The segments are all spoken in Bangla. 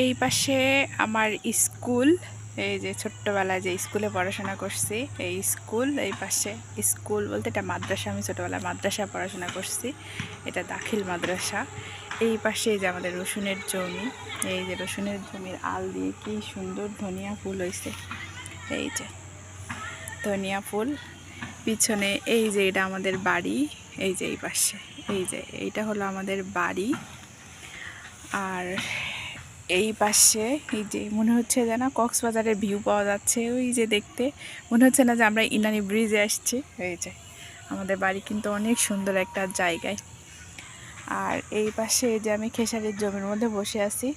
এই পাশে আমার স্কুল, এই যে ছোট্টবেলায় যে স্কুলে পড়াশোনা করছি এই স্কুল। এই পাশে স্কুল বলতে এটা মাদ্রাসা, আমি ছোটোবেলায় মাদ্রাসায় পড়াশোনা করছি, এটা দাখিল মাদ্রাসা। এই পাশে এই যে আমাদের রসুনের জমি, এই যে রসুনের জমির আল দিয়ে কি সুন্দর ধনিয়া ফুল হয়েছে, এই যে ধনিয়া ফুল। পিছনে এই যে এটা আমাদের বাড়ি, এই যে এই পাশে এই যে এইটা হলো আমাদের বাড়ি। আর এই পাশে এই যে মনে হচ্ছে যেন কক্সবাজারের ভিউ পাওয়া যাচ্ছে, ওই যে দেখতে মনে হচ্ছে না যে আমরা ইনানি ব্রিজে আসছি। এই যে আমাদের বাড়ি কিন্তু অনেক সুন্দর একটা জায়গায়। আর এই পাশে এই যে আমি খেসারির জমির মধ্যে বসে আছি,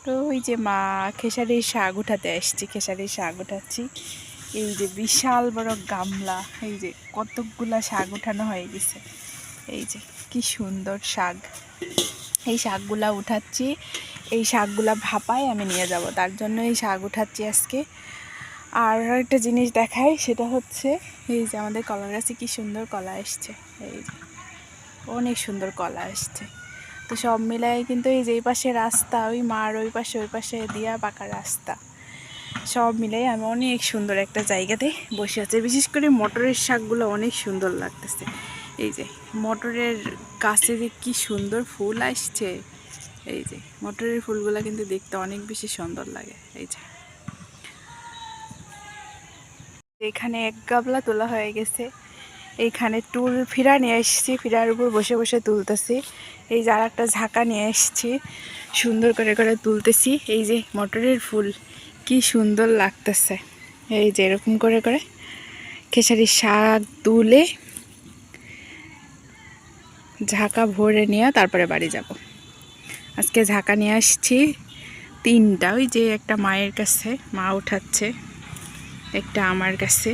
তো ওই যে মা খেসারির শাক উঠাতে আসছি, খেসারির শাক উঠাচ্ছি। এই যে বিশাল বড় গামলা, এই যে কতকগুলা শাক উঠানো হয়ে গেছে, এই যে কি সুন্দর শাক। এই শাকগুলা উঠাচ্ছি, এই শাকগুলা ভাপায় আমি নিয়ে যাব, তার জন্য এই শাক উঠাচ্ছি আজকে। আর একটা জিনিস দেখাই, সেটা হচ্ছে এই যে আমাদের কলা গাছে কি সুন্দর কলা আসছে, এই যে অনেক সুন্দর কলা আসছে। তো সব মিলাই কিন্তু এই যে এই পাশে রাস্তা, ওই মার ওই পাশে দিয়া পাকা রাস্তা, সব মিলাই আমি অনেক সুন্দর একটা জায়গাতে বসে আছি। বিশেষ করে মটরের শাকগুলো অনেক সুন্দর লাগতেছে। এই যে মটরের গাছে যে কি সুন্দর ফুল আসছে, এই যে মটরের ফুলগুলো কিন্তু দেখতে অনেক বেশি সুন্দর লাগে। এই যে এখানে এক গাবলা তোলা হয়ে গেছে, এইখানে টুল ফিরা নিয়ে এসেছি, ফিরার উপর বসে বসে তুলতেছি। এই যে আর একটা ঝাঁকা নিয়ে এসেছি, সুন্দর করে করে তুলতেছি। এই যে মটরের ফুল কি সুন্দর লাগতেছে, এই যে এরকম করে করে খেসারির শাক তুলে ঝাঁকা ভরে নিয়ে তারপরে বাড়ি যাব। আজকে ঝাঁকা নিয়ে আসছি 3টা, ওই যে একটা মায়ের কাছে, মা উঠাচ্ছে, একটা আমার কাছে।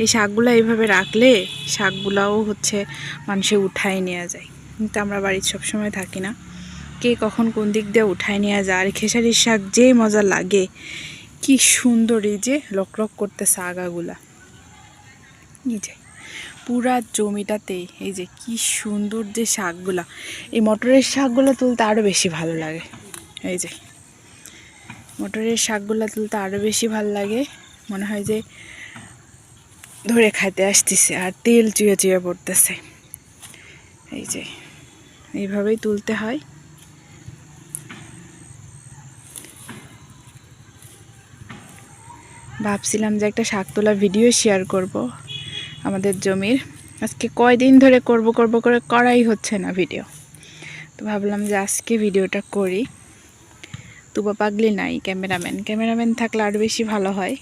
এই শাকগুলো এইভাবে রাখলে শাকগুলাও হচ্ছে মানুষে উঠায় নেওয়া যায়, কিন্তু আমরা বাড়ির সবসময় থাকি না, কে কখন কোন দিক দিয়ে উঠায় নেওয়া যায়। আর খেসারির শাক যে মজা লাগে, কি সুন্দর, এই যে লকলক করতেছে আগাগুলা, এই যে পুরা জমিটাতে এই যে কি সুন্দর যে শাকগুলা। এই মটরের শাকগুলো তুলতে আরও বেশি ভালো লাগে, এই যে মটরের শাকগুলো তুলতে আরও বেশি ভালো লাগে, মনে হয় যে ধরে খাইতে আসতেছে আর তেল চুয়ে চুয়ে পড়তেছে। এই যে এইভাবেই তুলতে হয়। ভাবছিলাম যে একটা শাক তোলা ভিডিও শেয়ার করব আমাদের জমির, আজকে কয়দিন ধরে করব করে করাই হচ্ছে না ভিডিও, তো ভাবলাম যে আজকে ভিডিওটা করি। তুবা পাগলি নাই, ক্যামেরাম্যান থাকলে আরও বেশি ভালো হয়।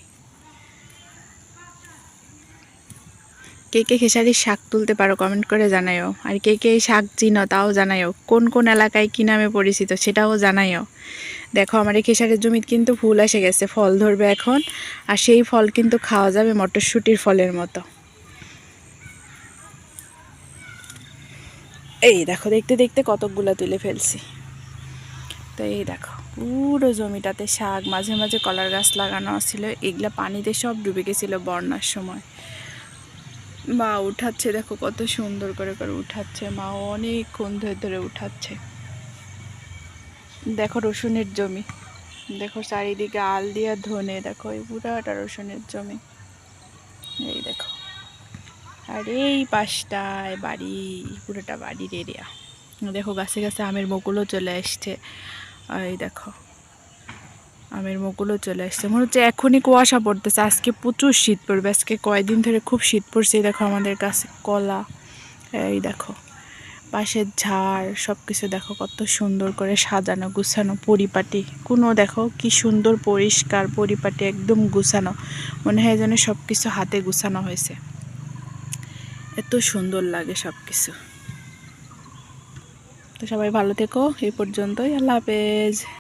কে কে খেসারির শাক তুলতে পারো কমেন্ট করে জানাইও, আর কে কে এই শাক চিনো তাও জানাইও, কোন কোন এলাকায় কী নামে পরিচিত সেটাও জানাইও। দেখো আমার এই খেসারির জমিতে কিন্তু ফুল এসে গেছে, ফল ধরবে এখন, আর সেই ফল কিন্তু খাওয়া যাবে মটরশুঁটির ফলের মতো। এই দেখো দেখতে দেখতে কতকগুলো তুলে ফেলছি। তো এই দেখো পুরো জমিটাতে শাক, মাঝে মাঝে কলার গাছ লাগানো ছিল, এগুলা পানিতে সব ডুবে গেছিলো বন্যার সময়। মা উঠাচ্ছে, দেখো কত সুন্দর করে করে উঠাচ্ছে, মা অনেকক্ষণ ধরে ধরে উঠাচ্ছে। দেখো রসুনের জমি, দেখো চারিদিকে আল দিয়া ধনে, দেখো এই পুরাটা রসুনের জমি, এই দেখো। আর এই পাশটায় বাড়ি, পুরোটা বাড়ির এরিয়া। দেখো গাছে গাছে আমের মুকুলও চলে আসছে, এই দেখো আমের মুকুলও চলে আসছে, মনে হচ্ছে এখনই কুয়াশা পড়তেছে, আজকে প্রচুর শীত পড়বে, আজকে কয়েকদিন ধরে খুব শীত পড়ছে। দেখো আমাদের কাছে কলা, এই দেখো পাশের ঝাড়, সব কিছু দেখো কত সুন্দর করে সাজানো গুছানো পরিপাটি, কোনো দেখো কি সুন্দর পরিষ্কার পরিপাটি, একদম গুছানো, মনে হয় যেন সব কিছু হাতে গুছানো হয়েছে, এত সুন্দর লাগে সব কিছু। তো সবাই ভালো থেকো, এই পর্যন্তই, আল্লাহ হাফেজ।